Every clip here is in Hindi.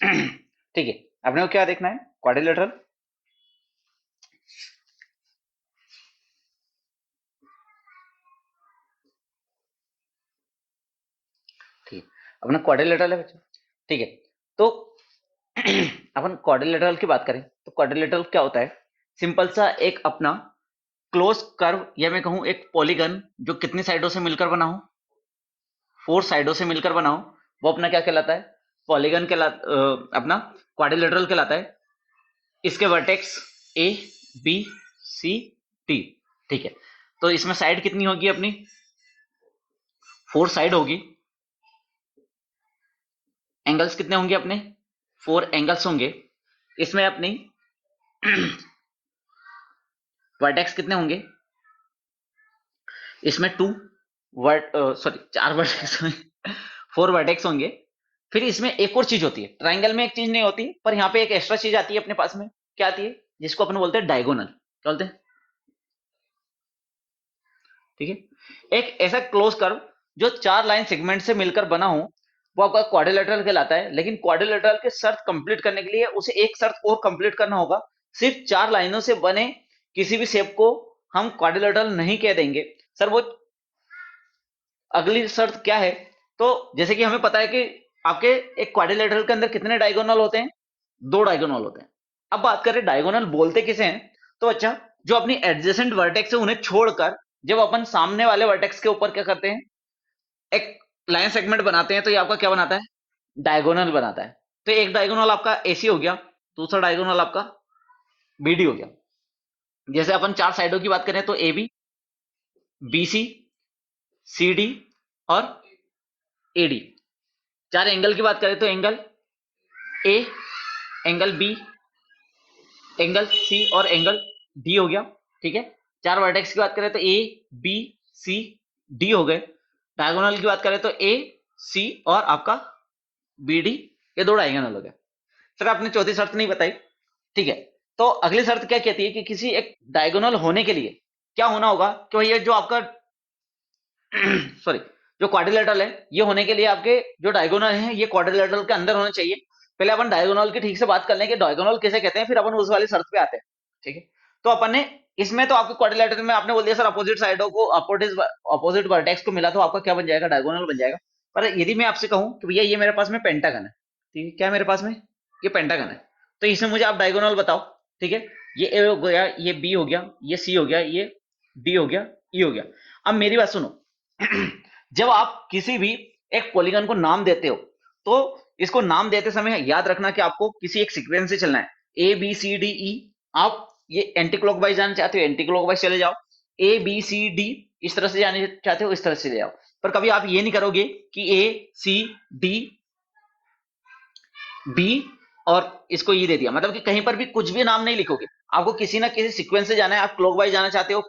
ठीक है, अपने को क्या देखना है, क्वाड्रिलेटरल। ठीक है, अपना क्वाड्रिलेटरल है बच्चा। ठीक है, तो अपन क्वाड्रिलेटरल की बात करें तो क्वाड्रिलेटरल क्या होता है, सिंपल सा एक अपना क्लोज कर्व, या मैं कहूं एक पॉलीगन जो कितनी साइडों से मिलकर बना हो, 4 साइडों से मिलकर बना हो, वो अपना क्या कहलाता है, पॉलीगन अपना क्वाड्रिलेटरल कहलाता है। इसके vertex A, B, C, D. ठीक है, तो इसमें साइड कितनी होगी अपनी, 4 साइड होगी। एंगल्स कितने होंगे अपने, 4 एंगल्स होंगे। इसमें अपनी वर्टेक्स कितने होंगे, इसमें 2 वर्ट सॉरी 4 वर्टेक्स होंगे, 4 वर्टेक्स होंगे। फिर इसमें एक और चीज होती है, ट्राइंगल में एक चीज नहीं होती, पर यहाँ पे एक एक्स्ट्रा चीज आती है अपने पास में। क्या आती है, जिसको अपन बोलते हैं डायगोनल। क्या बोलते हैं, ठीक है, एक ऐसा क्लोज कर्व जो 4 लाइन सेगमेंट से मिलकर बना हो, वो आपका क्वाड्रिलेटरल कहलाता है। लेकिन क्वाड्रिलेटरल के शर्त कंप्लीट करने के लिए उसे एक शर्त और कंप्लीट करना होगा, सिर्फ 4 लाइनों से बने किसी भी शेप को हम क्वाड्रिलेटरल नहीं कह देंगे। सर वो अगली शर्त क्या है, तो जैसे कि हमें पता है कि आपके एक क्वाड्रिलेटरल के अंदर कितने डायगोनल होते हैं, 2 डायगोनल होते हैं। अब बात करें डायगोनल बोलते किसे हैं, तो अच्छा, जो अपनी एडजेसेंट वर्टेक्स है उन्हें छोड़कर जब अपन सामने वाले वर्टेक्स के ऊपर क्या करते हैं, एक लाइन सेगमेंट बनाते हैं, तो ये आपका क्या बनाता है, डायगोनल बनाता है। तो एक डायगोनल आपका एसी हो गया, दूसरा डायगोनल आपका बीडी हो गया। जैसे अपन 4 साइडों की बात करें तो A B, B C, C D और ए डी। 4 एंगल की बात करें तो angle A, angle B, angle C और एंगल डी हो गया। ठीक है, 4 वर्टेक्स की बात करें तो ए, बी, सी, डी हो गए। डायगोनल की बात करें तो ए, सी और आपका बी डी, ये 2 डायगोनल हो गए। सर आपने चौथी शर्त नहीं बताई। ठीक है, तो अगली शर्त क्या कहती है कि किसी एक डायगोनल होने के लिए क्या होना होगा, कि भैया जो आपका सॉरी, जो क्वाड्रिलेटरल है, ये होने के लिए आपके जो डायगोनल है ये क्वाड्रिलेटरल के अंदर होने चाहिए। पहले अपन डायगोनल की ठीक से बात कर लें कि डायगोनल किसे कहते हैं, फिर अपन उस वाली शर्त पे आते हैं। ठीक है, तो अपन ने इसमें तो आपके क्वाड्रिलेटरल में आपने बोल दिया सर अपोजिट साइडों को, अपोजिट वर्टेक्स को मिला तो आपका क्या बन जाएगा, डायगोनल बन जाएगा। पर यदि मैं आपसे कहूं कि भैया ये मेरे पास में पेंटागन है, ठीक है, क्या मेरे पास में ये पेंटागन है, तो इसमें मुझे आप डायगोनल बताओ। ठीक है, ये ए हो गया, ये बी हो गया, ये सी हो गया, ये डी हो गया, ई हो गया। अब मेरी बात सुनो, जब आप किसी भी एक पॉलीगन को नाम देते हो, तो इसको नाम देते समय याद रखना कि आपको किसी एक सीक्वेंस से चलना है, ए बी सी डी ई। आप ये एंटी क्लॉकवाइज जाना चाहते हो, एंटी क्लॉकवाइज चले जाओ। ए बी सी डी इस तरह से जाने चाहते हो, इस तरह से ले जाओ। पर कभी आप ये नहीं करोगे कि ए सी डी बी और इसको ये दे दिया, मतलब कि कहीं पर भी कुछ भी नाम नहीं लिखोगे। आपको किसी ना किसी सीक्वेंस से जाना है। आप क्लॉकवाइज जाना चाहते हो,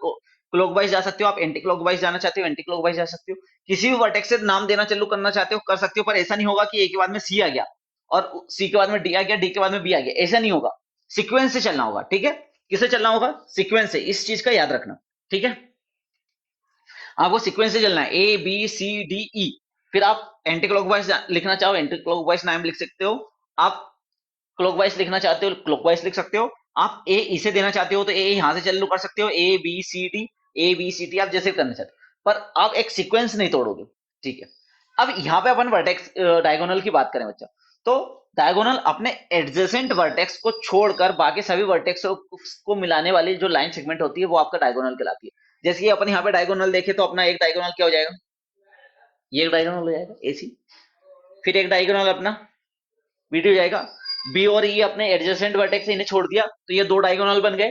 क्लॉकवाइज जा सकते हो, आप एंटी क्लॉकवाइज जाना चाहते हो, एंटी क्लॉकवाइज जा सकते हो। किसी भी वर्टेक्स से नाम देना चालू करना चाहते हो कर सकते हो, पर ऐसा नहीं होगा कि ए के बाद में सी आ गया और सी के बाद में डी आ गया, डी के बाद में बी आ गया, ऐसा नहीं होगा। सीक्वेंस से चलना होगा। ठीक है, किसे चलना होगा, सीक्वेंस से, इस चीज का याद रखना। ठीक है, आपको सीक्वेंस से चलना है, ए बी सी डी ई। फिर आप एंटी क्लॉकवाइज लिखना चाहो एंटी क्लॉकवाइज नाम लिख सकते हो, आप क्लॉकवाइज लिखना चाहते हो क्लॉकवाइज लिख सकते हो, आप ए इसे देना चाहते हो तो ए यहां से चालू कर सकते हो, A B C D, A B C D आप जैसे करना चाहते हो, पर आप एक सीक्वेंस नहीं तोड़ोगे। ठीक है, अब यहाँ पे अपन वर्टेक्स डायगोनल की बात करें बच्चा, तो डायगोनल अपने एडजेसेंट वर्टेक्स को छोड़कर बाकी सभी वर्टेक्स को मिलाने वाली जो लाइन सेगमेंट होती है वो आपका डायगोनल कहलाती है। जैसे कि अपन यहाँ पे डायगोनल देखे तो अपना एक डायगोनल क्या हो जाएगा, ये एक डायगोनल हो जाएगा एसी। फिर एक डायगोनल अपना बीडी हो जाएगा। बी और ई अपने एडजेसेंट वर्टेक्स से इन्हें छोड़ दिया तो ये 2 डायगोनल बन गए।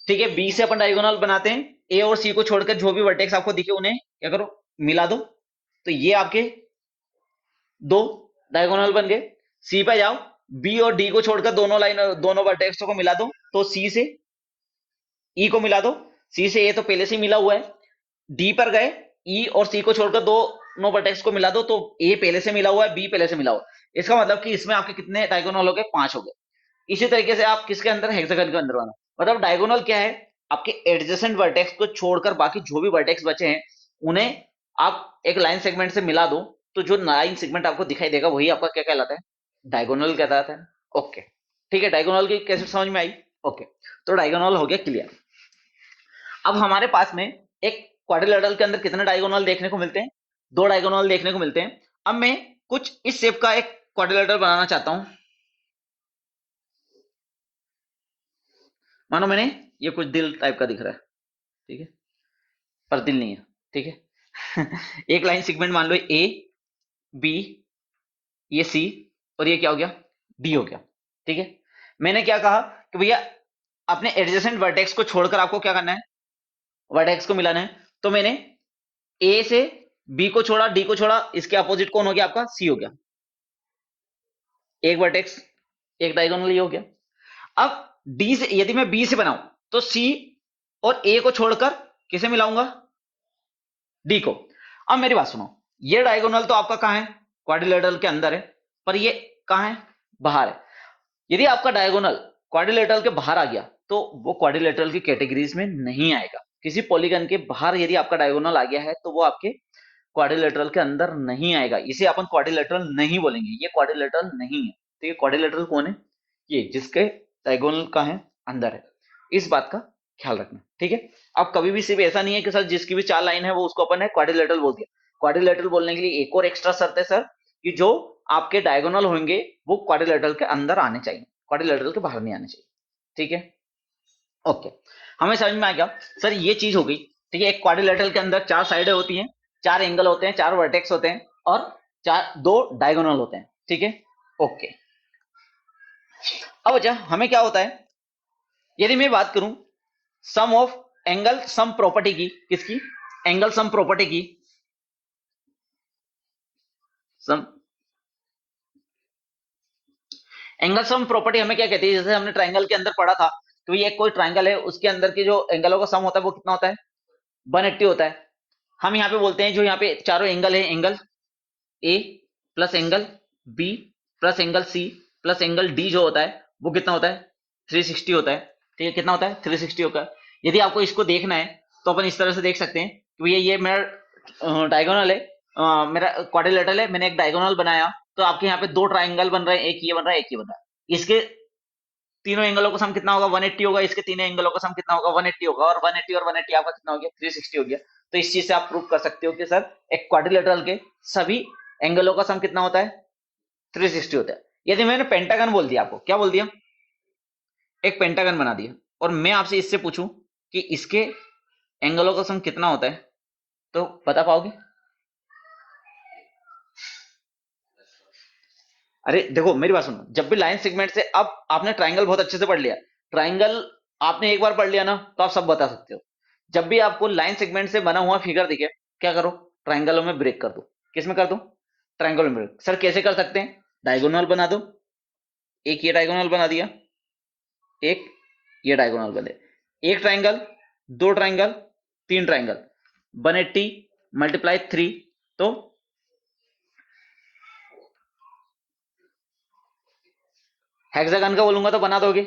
ठीक है, बी से अपन डायगोनल बनाते हैं, ए और सी को छोड़कर जो भी वर्टेक्स आपको दिखे उन्हें क्या करो, मिला दो, तो ये आपके 2 डायगोनल बन गए। सी पे जाओ, बी और डी को छोड़कर दोनों वर्टेक्स को मिला दो, तो सी से ई को मिला दो। सी से ए तो पहले से ही मिला हुआ है। डी पर गए, ई और सी को छोड़कर दोनों वर्टेक्स को मिला दो, तो ए पहले से मिला हुआ है, बी पहले से मिला हुआ है। इसका मतलब कि इसमें आपके कितने डायगोनल हो गए, 5 हो गए। इसी तरीके से आप किसके अंदर, हेक्सागन के अंदर बना, मतलब डायगोनल क्या है, आपके एडजेसेंट वर्टेक्स को छोड़कर बाकी जो भी वर्टेक्स बचे हैं उन्हें आप एक लाइन सेगमेंट से मिला दो, तो जो लाइन सेगमेंट आपको दिखाई देगा वही आपका क्या कहलाता है, डायगोनल कहलाता है। ओके, ठीक है, डायगोनल की कैसे समझ में आई। ओके, तो डायगोनल हो गया क्लियर। अब हमारे पास में एक क्वाड्रिलेटरल के अंदर कितने डायगोनल देखने को मिलते हैं, दो डायगोनल देखने को मिलते हैं। अब मैं कुछ इस शेप का एक क्वाड्रिलेटरल बनाना चाहता हूं। मानो मैंने ये कुछ दिल टाइप का दिख रहा है, ठीक है, पर दिल नहीं है, ठीक है। एक लाइन सेगमेंट मान लो ए, बी, ये सी, और ये क्या हो गया, डी हो गया, ठीक है। मैंने क्या कहा कि भैया अपने एडजेसेंट वर्टेक्स को छोड़कर आपको क्या करना है, वर्टेक्स को मिलाना है। तो मैंने ए से बी को छोड़ा, डी को छोड़ा, इसके अपोजिट कौन हो गया आपका, सी हो गया। एक वर्टेक्स, एक डायगोनल, ये हो गया। अब डी से यदि मैं बी से बनाऊं तो सी और ए को छोड़कर किसे मिलाऊंगा, डी को। अब मेरी बात सुनो, ये डायगोनल तो आपका कहां है, क्वाड्रिलेटरल के अंदर है, पर ये कहां है, बाहर है। यदि आपका डायगोनल क्वाड्रिलेटरल के बाहर आ गया तो वो क्वाड्रिलेटरल की कैटेगरीज में नहीं आएगा। किसी पॉलीगन के बाहर यदि आपका डायगोनल आ गया है तो वो आपके क्वाड्रिलेटरल के अंदर नहीं आएगा, इसे अपन क्वाड्रिलेटरल नहीं बोलेंगे, ये क्वाड्रिलेटरल नहीं है। तो ये क्वाड्रिलेटरल कौन है, ये जिसके डायगोनल का है, अंदर है। इस बात का ख्याल रखना, ठीक है। अब कभी भी सिर्फ ऐसा नहीं है कि सर जिसकी भी चार लाइन है वो उसको अपन ने क्वाड्रिलेटरल बोल दिया। क्वाड्रिलेटरल बोलने के लिए एक और एक्स्ट्रा शर्त है सर, कि जो आपके डायगोनल होंगे वो क्वाड्रिलेटरल के अंदर आने चाहिए, क्वाड्रिलेटरल के बाहर नहीं आने चाहिए, ठीक है। ओके, हमें समझ में आ गया सर, ये चीज हो गई, ठीक है। एक क्वाड्रिलेटरल के अंदर चार साइडें होती हैं, चार एंगल होते हैं, चार वर्टेक्स होते हैं, और चार दो डायगोनल होते हैं, ठीक है। ओके, अब अच्छा हमें क्या होता है, यदि मैं बात करूं सम ऑफ एंगल सम प्रॉपर्टी की, किसकी, एंगल सम प्रॉपर्टी की, सम एंगल सम प्रॉपर्टी हमें क्या कहती है, जैसे हमने ट्राइंगल के अंदर पढ़ा था, तो ये कोई ट्राइंगल है, उसके अंदर की जो एंगलों का सम होता है वो कितना होता है, 180 होता है। हम यहाँ पे बोलते हैं जो यहाँ पे चारों एंगल है, angle A plus angle B plus angle C plus angle D जो होता है वो कितना होता है, 360 होता है, ठीक है। कितना होता है, 360 होता है। यदि आपको इसको देखना है तो अपन इस तरह से देख सकते हैं कि भैया ये मेरा डायगोनल है, मेरा क्वाड्रिलेटरल है, मैंने एक डायगोनल बनाया, तो आपके यहाँ पे दो ट्राइंगल बन रहे हैं, एक ये बन रहा है, एक ये बन रहा है। इसके तीनों एंगलों का सम कितना होगा, 180 होगा, इसके तीनों एंगलों का सम कितना होगा, 180 होगा, और 180 और 180 आपका कितना हो गया, 360 हो गया। तो इस चीज से आप प्रूव कर सकते हो कि सर एक क्वाड्रिलेटरल के सभी एंगलों का सम कितना होता है, 360 होता है। यदि मैंने पेंटागन बोल दिया, आपको क्या बोल दिया, एक पेंटागन बना दिया, और मैं आपसे इससे पूछूं कि इसके एंगलों का सम कितना होता है, तो बता पाओगे। अरे देखो मेरी बात सुनो, जब भी लाइन सेगमेंट से, अब आपने ट्राइंगल बहुत अच्छे से पढ़ लिया, ट्राइंगल आपने एक बार पढ़ लिया ना तो आप सब बता सकते हो। जब भी आपको लाइन सेगमेंट से बना हुआ फिगर दिखे, क्या करो, ट्राइंगलों में ब्रेक कर दो। किस में कर दो, ट्राइंगल में ब्रेक। सर कैसे कर सकते हैं, डायगोनल बना दो, एक ये डायगोनल बना दिया, एक ये डायगोनल बने, एक ट्राइंगल, दो ट्राइंगल, तीन ट्राइंगल, 180 मल्टीप्लाई 3, तो हेक्सागन का बोलूंगा तो बना दोगे,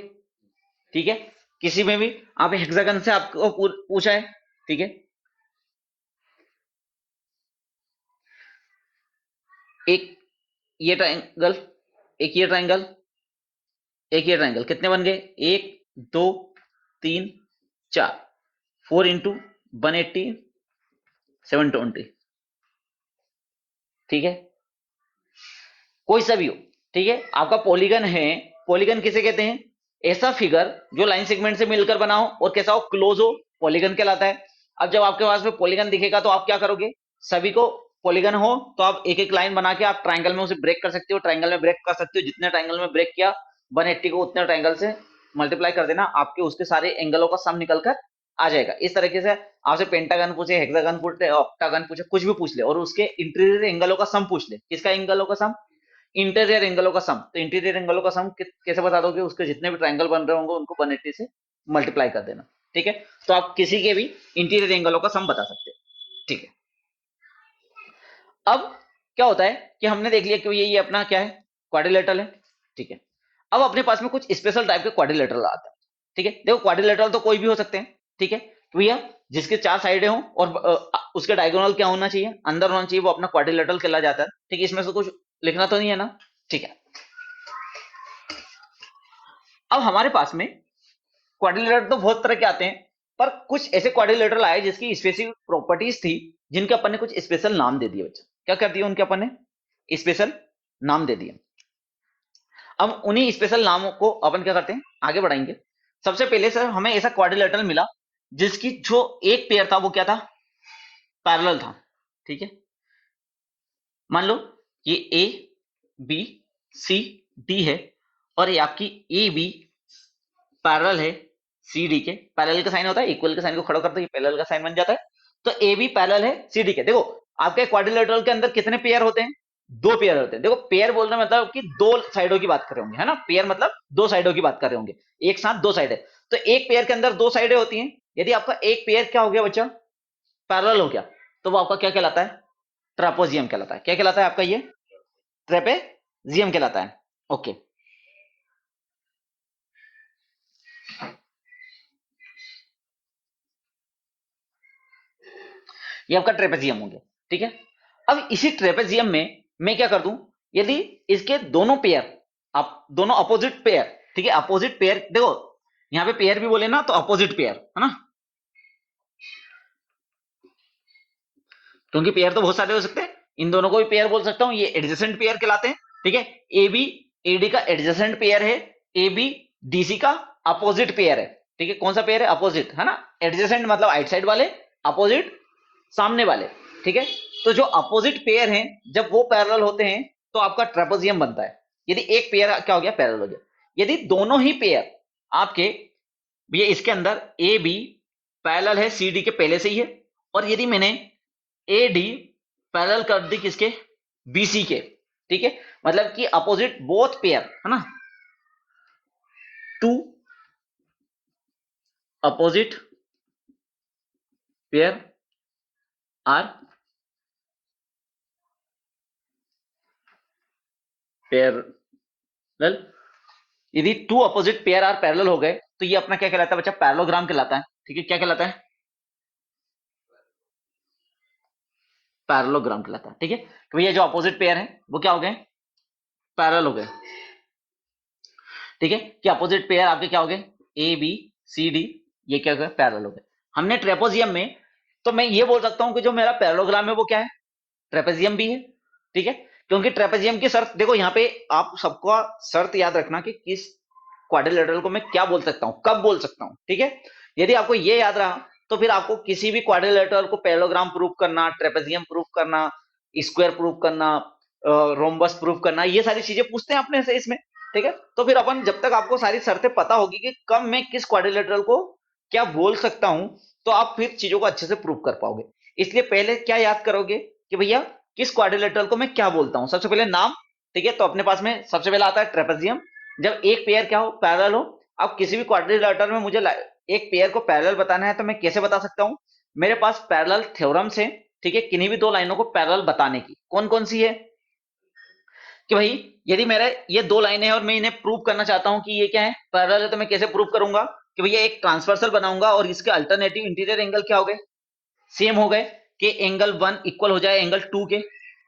ठीक है। किसी में भी आप हेक्सागन से आपको पूछा है, ठीक है। एक ये ट्राइंगल, एक ये ट्राइंगल, एक ये ट्राइंगल, कितने बन गए, एक, दो, तीन, चार, 4 इंटू 180, 720, ठीक है। कोई सा भी हो, ठीक है। आपका पॉलीगन है, पॉलीगन किसे कहते हैं, ऐसा फिगर जो लाइन सेगमेंट से मिलकर बना हो और कैसा हो, क्लोज हो, पॉलीगन कहलाता है। अब जब आपके पास में पॉलीगन दिखेगा तो आप क्या करोगे, सभी को पॉलीगन हो तो आप एक एक लाइन बना के आप ट्राइंगल में उसे ब्रेक कर सकते हो, ट्राइंगल में ब्रेक कर सकते हो, जितने ट्राइंगल में ब्रेक किया 180 को उतने ट्राइंगल से मल्टीप्लाई कर देना, आपके उसके सारे एंगलों का सम निकल कर आ जाएगा। इस तरीके से आपसे पेंटागन पूछे, हेक्सागन पूछे, ऑक्टागन पूछे, कुछ भी पूछ ले, और उसके इंटीरियर एंगलों का सम पूछ ले, किसका एंगलों का सम, इंटीरियर एंगलों का सम। तो इंटीरियर एंगलों का सम कैसे बता दोगे, उसके जितने भी ट्राइंगल बन रहे होंगे उनको 180 से मल्टीप्लाई कर देना, ठीक है। तो आप किसी के भी इंटीरियर एंगलों का सम बता सकते हो, ठीक है। अब क्या होता है कि हमने देख लिया कि ये अपना क्या है, क्वाड्रिलेटरल है, ठीक है। अब अपने पास में कुछ स्पेशल टाइप के क्वाड्रिलेटरल आता है, ठीक है। देखो क्वाड्रिलेटरल तो कोई भी हो सकते हैं, ठीक है। तो भैया जिसके चार साइडें हों और उसके डायगोनल क्या होना चाहिए, अंदर होना चाहिए, वो अपना क्वाड्रिलेटरल कहला जाता है, ठीक है। इसमें से कुछ लिखना तो नहीं है ना, ठीक है। अब हमारे पास में क्वाड्रिलेटरल तो बहुत तरह के आते हैं, पर कुछ ऐसे क्वाड्रिलेटरल आए जिसकी स्पेसिफिक प्रॉपर्टीज थी, जिनके अपन ने कुछ स्पेशल नाम दे दिए बच्चा। क्या कर दिया उनके अपन ने? स्पेशल नाम दे दिए। अब उन्हीं स्पेशल नामों को अपन क्या करते हैं, आगे बढ़ाएंगे। सबसे पहले सर हमें ऐसा क्वाड्रिलेटरल मिला जिसकी जो एक पेयर था वो क्या था? पैरेलल था। ठीक है, मान लो ये ए बी सी डी है और ये आपकी ए बी पैरेलल है सी डी के। पैरेलल का साइन होता है, इक्वल के साइन को खड़ा करते हैं पैरेलल का साइन बन जाता है। तो ए बी पैरेलल है सी डी के। देखो आपके क्वाड्रिलेटरल के अंदर कितने पेयर होते हैं? दो पेयर होते हैं। देखो पेयर बोलने मतलब कि दो साइडों की बात कर रहे होंगे, है ना? पेयर मतलब दो साइडों की बात कर रहे होंगे, एक साथ दो साइड है। तो एक पेयर के अंदर दो साइडें होती हैं। यदि आपका एक पेयर क्या हो गया बच्चा? पैरेलल हो गया, तो वो आपका क्या कहलाता है? ट्रापोजियम कहलाता है। क्या कहलाता है आपका? ये ट्रेपेजियम कहलाता है। ओके, ये आपका ट्रेपेजियम हो गया। ठीक है, अब इसी ट्रेपेजियम में मैं क्या कर दूं, यदि इसके दोनों पेयर, आप दोनों अपोजिट पेयर, ठीक है, अपोजिट पेयर, देखो यहां पे पेयर भी बोले ना तो अपोजिट पेयर है ना, क्योंकि पेयर तो बहुत सारे हो सकते हैं, इन दोनों को भी पेयर बोल सकता हूं। ये एडजेसेंट पेयर कहलाते हैं। ठीक है, ए बी एडी का एडजेसेंट पेयर है, ए बी डीसी का अपोजिट पेयर है। ठीक है, कौन सा पेयर है? अपोजिट, है ना? एडजेसेंट मतलब आइट साइड वाले, अपोजिट सामने वाले। ठीक है, तो जो अपोजिट पेयर हैं जब वो पैरेलल होते हैं तो आपका ट्रेपेजियम बनता है। यदि एक पेयर क्या हो गया? पैरेलल हो गया। यदि दोनों ही पेयर आपके, ये इसके अंदर ए बी पैरेलल है सी डी के पहले से ही है, और यदि मैंने ए डी पैरेलल कर दी किसके? बीसी के। ठीक है, मतलब कि अपोजिट बोथ पेयर, है ना, two opposite pair are parallel. यदि two opposite pair are parallel हो गए तो ये अपना क्या कहलाता है बच्चा? पैरेललोग्राम कहलाता है। ठीक है, क्या कहलाता है? पैरेललोग्राम कहलाता है। ठीक है, तो भैया जो अपोजिट पेयर है वो क्या हो गए? पैरेलल हो गए। ठीक है, कि अपोजिट पेयर आपके क्या हो गए? ए बी सी डी, ये क्या हो गए? पैरेलल हो गए। हमने ट्रेपोजियम में, तो मैं ये बोल सकता हूं कि जो मेरा पैरेललोग्राम है वो क्या है? ट्रेपेजियम भी है। ठीक है, क्योंकि ट्रेपेजियम की शर्त देखो, यहाँ पे आप सबका शर्त याद रखना कि किस क्वाड्रिलेटरल को मैं क्या बोल सकता हूं, कब बोल सकता हूं। ठीक है, यदि आपको ये याद रहा तो फिर आपको किसी भी क्वाड्रिलेटरल को पैरेललोग्राम प्रूव करना, ट्रेपेजियम प्रूव करना, स्क्वायर प्रूव करना, रोम्बस प्रूव करना, ये सारी चीजें पूछते हैं अपने से इसमें। ठीक है, तो फिर अपन जब तक आपको सारी शर्तें पता होगी कि कब मैं किस क्वाड्रिलेटरल को क्या बोल सकता हूं, तो आप फिर चीजों को अच्छे से प्रूव कर पाओगे। इसलिए पहले क्या याद करोगे कि भैया किस क्वाड्रिलेटरल को मैं क्या बोलता हूं? सबसे पहले नाम। ठीक है, तो अपने पास में सबसे पहले आता है ट्रेपेजियम। जब एक पेयर क्या हो? पैरेलल हो। अब किसी भी क्वाड्रिलेटरल में मुझे एक पेयर को पैरेलल बताना है तो मैं कैसे बता सकता हूं? मेरे पास पैरेलल थ्योरम्स है। ठीक है, किन्हीं भी दो लाइनों को पैरेलल बताने की। कौन कौन सी है? कि भाई यदि मेरा ये दो लाइनें हैं और मैं इन्हें प्रूव करना चाहता हूं कि ये क्या है? पैरेलल है, तो मैं कैसे प्रूव करूंगा? कि भैया एक ट्रांसवर्सल बनाऊंगा और इसके अल्टरनेटिव इंटीरियर एंगल क्या हो गए? सेम हो गए, कि एंगल 1 इक्वल हो जाए एंगल 2 के।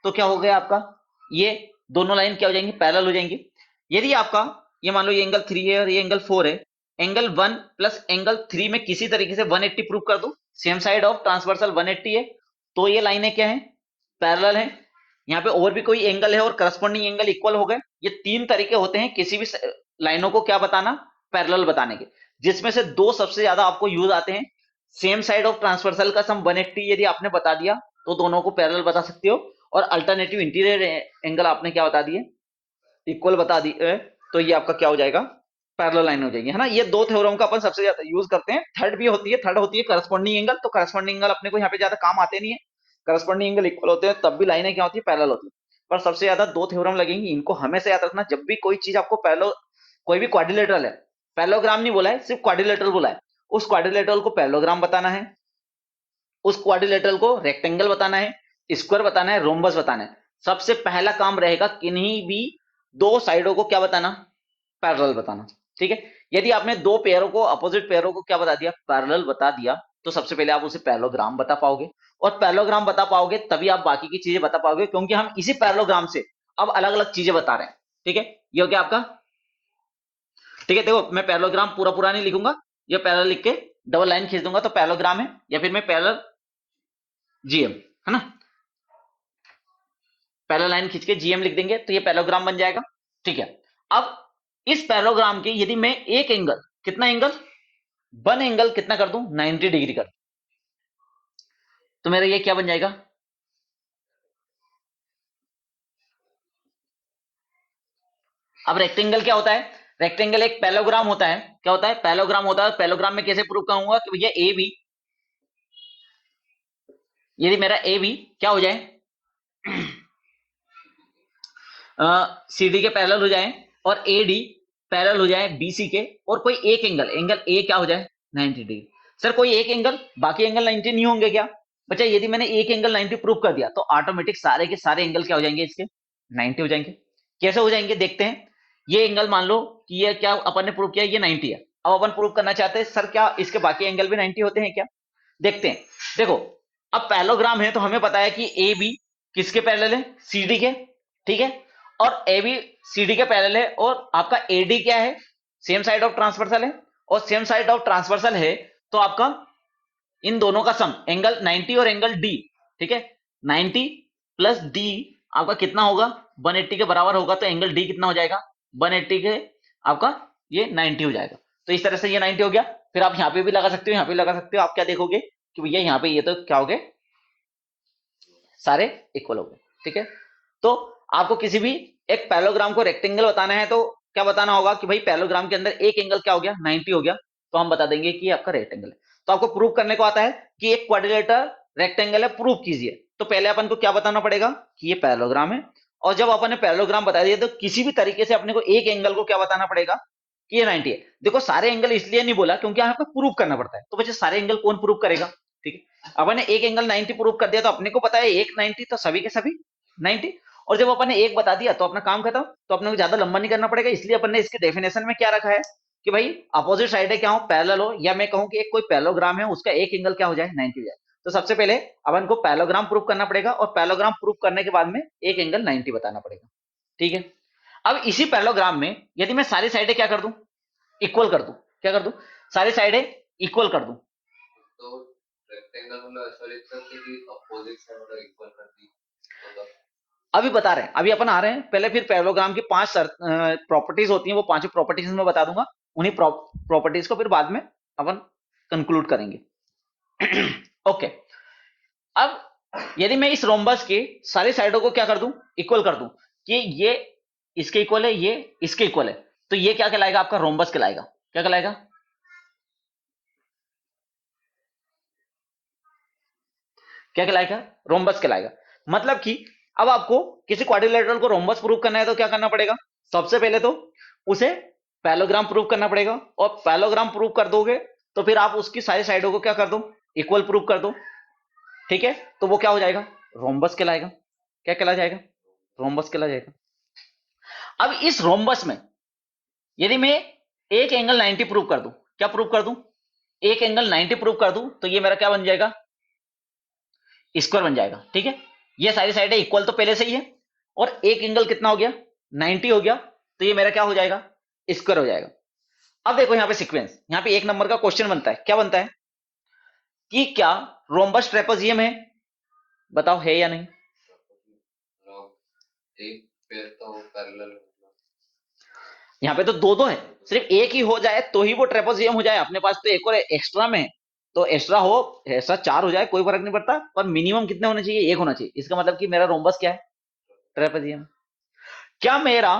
तो क्या हो गया आपका? ये दोनों लाइन क्या हो जाएंगी? पैरेलल हो जाएंगी। यदि आपका ये मान लो ये एंगल 3 है और ये एंगल 4 है, एंगल 1 प्लस एंगल 3 में किसी तरीके से 180 प्रूव कर दूं, सेम साइड ऑफ ट्रांसवर्सल 180 है, तो ये लाइनें क्या है? पैरेलल है। यहाँ पे और भी कोई एंगल है और करस्पॉन्डिंग एंगल इक्वल हो गए। ये तीन तरीके होते हैं किसी भी लाइनों को क्या बताना? पैरेलल बताने के, जिसमें से दो सबसे ज्यादा आपको यूज आते हैं। सेम साइड ऑफ ट्रांसवर्सल का सम 180 यदि आपने बता दिया तो दोनों को पैरेलल बता सकते हो, और अल्टरनेटिव इंटीरियर एंगल आपने क्या बता दिए? इक्वल बता दिए, तो ये आपका क्या हो जाएगा? पैरेलल लाइन हो जाएगी, है ना? ये दो थ्योरम का अपन सबसे ज्यादा यूज करते हैं। थर्ड भी होती है, थर्ड होती है करस्पॉन्डिंग एंगल। तो करस्पॉन्डिंग एंगल अपने को यहाँ पे ज्यादा काम आते नहीं है। करस्पॉन्डिंग एंगल इक्वल होते हैं तब भी लाइनें क्या होती है? पैरेलल होती है। पर सबसे ज्यादा दो थ्योरम लगेंगी, इनको हमेशा याद रखना। जब भी कोई चीज आपको पैरेलल, कोई भी क्वाड्रिलेटरल है, पैरेललोग्राम नहीं बोला है, सिर्फ क्वाड्रिलेटरल बोला है, उस क्वाड्रिलेटरल को पैरेललोग्राम बताना है, उस क्वाड्रिलेटरल को रेक्टेंगल बताना है, स्क्वायर बताना है, रोम्बस बताना है। सबसे पहला काम रहेगा किन्हीं भी दो साइडों को क्या बताना? पैरेलल बताना। ठीक है, यदि आपने दो पेयरों को, अपोजिट पेयरों को क्या बता दिया? पैरेलल बता दिया, तो सबसे पहले आप उसे पैरेललोग्राम बता पाओगे, और पैरेललोग्राम बता पाओगे तभी आप बाकी की चीजें बता पाओगे, क्योंकि हम इसी पैरेललोग्राम से अब अलग अलग चीजें बता रहे हैं। ठीक है, ये हो गया आपका ठीक है, देखो मैं पैरेललोग्राम पूरा पूरा नहीं लिखूंगा, ये पैरेलल लिख के डबल लाइन खींच दूंगा तो पैरेललोग्राम है, या फिर मैं पैरेलल जीएम, है ना, पैरेलल लाइन खींच के जीएम लिख देंगे तो ये पैरेललोग्राम बन जाएगा। ठीक है, अब इस पैरेललोग्राम के यदि मैं एक एंगल, कितना एंगल, वन एंगल कितना कर दूं, 90 डिग्री कर, तो मेरा ये क्या बन जाएगा, अब रेक्टेंगल क्या होता है, रेक्टेंगल एक पैरेललोग्राम होता है, क्या होता है, पैरेललोग्राम होता है। पैरेललोग्राम में कैसे प्रूव करूंगा कि भैया ए बी, यदि मेरा ए बी क्या हो जाए, सी डी के पैरेलल हो जाए और ए डी पैरेलल हो जाए बी सी के, और कोई एक एंगल, एंगल ए क्या हो जाए 90 डिग्री। सर कोई एक एंगल, बाकी एंगल 90 नहीं होंगे क्या, बच्चा यदि मैंने एक एंगल 90 प्रूव कर दिया तो ऑटोमेटिक सारे के सारे एंगल क्या हो जाएंगे, इसके 90 हो जाएंगे। कैसे हो जाएंगे देखते हैं। ये एंगल मान लो कि ये क्या अपन ने प्रूव किया, ये 90 है। अब अपन प्रूव करना चाहते हैं सर क्या इसके बाकी एंगल भी 90 होते हैं क्या, देखते हैं। देखो अब पैरेललोग्राम है तो हमें पता है कि ए बी किसके पैरेलल है, सी डी के, ठीक है, और ए बी सी डी के पैरेलल है, और आपका ए डी क्या है, सेम साइड ऑफ ट्रांसवर्सल है, और सेम साइड ऑफ ट्रांसवर्सल है तो आपका इन दोनों का सम एंगल 90 और एंगल डी, ठीक है, 90 प्लस डी आपका कितना होगा, 180 के बराबर होगा, तो एंगल डी कितना हो जाएगा, 180 के आपका ये 90 हो जाएगा। तो इस तरह से ये 90 हो गया। फिर आप यहाँ पे भी लगा सकते हो, यहाँ पे लगा सकते हो। आप क्या देखोगे कि भैया यहाँ पे ये तो क्या हो गए, सारे इक्वल हो गए, ठीक है। तो आपको किसी भी एक पैरेललोग्राम को रेक्टेंगल बताना है तो क्या बताना होगा कि भाई पैरेललोग्राम के अंदर एक एंगल क्या हो गया, 90 हो गया, तो हम बता देंगे कि आपका रेक्टेंगल है। तो आपको प्रूव करने को आता है कि एक क्वाड्रिलेटरल रेक्टेंगल है, प्रूव कीजिए। तो पहले अपन को क्या बताना पड़ेगा कि ये पैरेललोग्राम है, और जब अपन ने पैरेललोग्राम बता दिया तो किसी भी तरीके से अपने को एक एंगल को क्या बताना पड़ेगा कि ये 90 है। देखो सारे एंगल इसलिए नहीं बोला क्योंकि यहाँ पे प्रूव करना पड़ता है, तो बच्चे सारे एंगल कौन प्रूव करेगा, ठीक है। अपन ने एक एंगल 90 प्रूव कर दिया तो अपने को पता है एक 90 तो सभी के सभी 90, और जब अपन ने एक बता दिया तो अपना काम खत्म। तो अपने को ज्यादा लंबा नहीं करना पड़ेगा, इसलिए अपन ने इसके डेफिनेशन में क्या रखा है कि भाई अपोजिट साइड है क्या हो, पैरेलल हो, या मैं कहूं कि एक कोई पैरेललोग्राम है उसका एक एंगल क्या हो जाए 90 हो जाए। तो सबसे पहले अपन को पैरेललोग्राम प्रूव करना पड़ेगा, और पैरेललोग्राम प्रूव करने के बाद में एक एंगल 90 बताना पड़ेगा, ठीक है। अब इसी पैरेललोग्राम में यदि मैं सारी साइडें क्या कर दूं, इक्वल कर दूं, क्या कर दूं, सारी साइडें इक्वल कर दूं, तो रेक्टेंगल मतलब ऐसा लिखते हैं कि अपोजिट साइड इक्वल कर दी, अभी बता रहे हैं, अभी अपन आ रहे हैं। पहले फिर पैरेललोग्राम की 5 प्रॉपर्टीज होती हैं, वो 5 प्रॉपर्टीज में बता दूंगा। उन्हीं प्रॉपर्टीज को फिर बाद में अपन कंक्लूड करेंगे। ओके, अब यदि मैं इस रोम्बस की सारी साइडों को क्या कर दूं, इक्वल कर दूं, कि ये इसके इक्वल है, ये इसके इक्वल है, तो ये क्या कहलाएगा, आपका रोम्बस कहलाएगा। क्या कहलाएगा, क्या कहलाएगा, रोम्बस कहलाएगा। मतलब कि अब आपको किसी क्वाड्रिलेटरल को रोम्बस प्रूव करना है तो क्या करना पड़ेगा, सबसे पहले तो उसे पैरेललोग्राम प्रूव करना पड़ेगा, और पैरेललोग्राम प्रूव कर दोगे तो फिर आप उसकी सारी साइडों को क्या कर दो, इक्वल प्रूव कर दो, ठीक है। तो वो क्या हो जाएगा, रोम्बस कहलाएगा। क्या कहला जाएगा, रोम्बस कहला जाएगा। अब इस रोम्बस में यदि मैं एक एंगल 90 प्रूव कर दूं, क्या प्रूव कर दूं, एक एंगल 90 प्रूव कर दूं, तो ये मेरा क्या बन जाएगा, स्क्वायर बन जाएगा, ठीक है। ये सारी साइडें इक्वल तो पहले से ही है, और एक एंगल कितना हो गया 90 हो गया, तो ये मेरा क्या हो जाएगा, स्क्वायर हो जाएगा। अब देखो यहाँ पे सीक्वेंस, यहाँ पे एक नंबर का क्वेश्चन बनता है, क्या बनता है कि क्या रोम्बस ट्रेपेजियम है, बताओ है या नहीं। एक पेयर तो पैरेलल, यहाँ पे तो दो दो है, सिर्फ एक ही हो जाए तो ही वो ट्रेपेजियम हो जाए। अपने पास तो एक और एक्स्ट्रा में है, तो एक्स्ट्रा हो, एक्स्ट्रा 4 हो जाए कोई फर्क नहीं पड़ता, पर मिनिमम कितने होने चाहिए, एक होना चाहिए। इसका मतलब कि मेरा रोम्बस क्या है, ट्रेपेजियम। क्या मेरा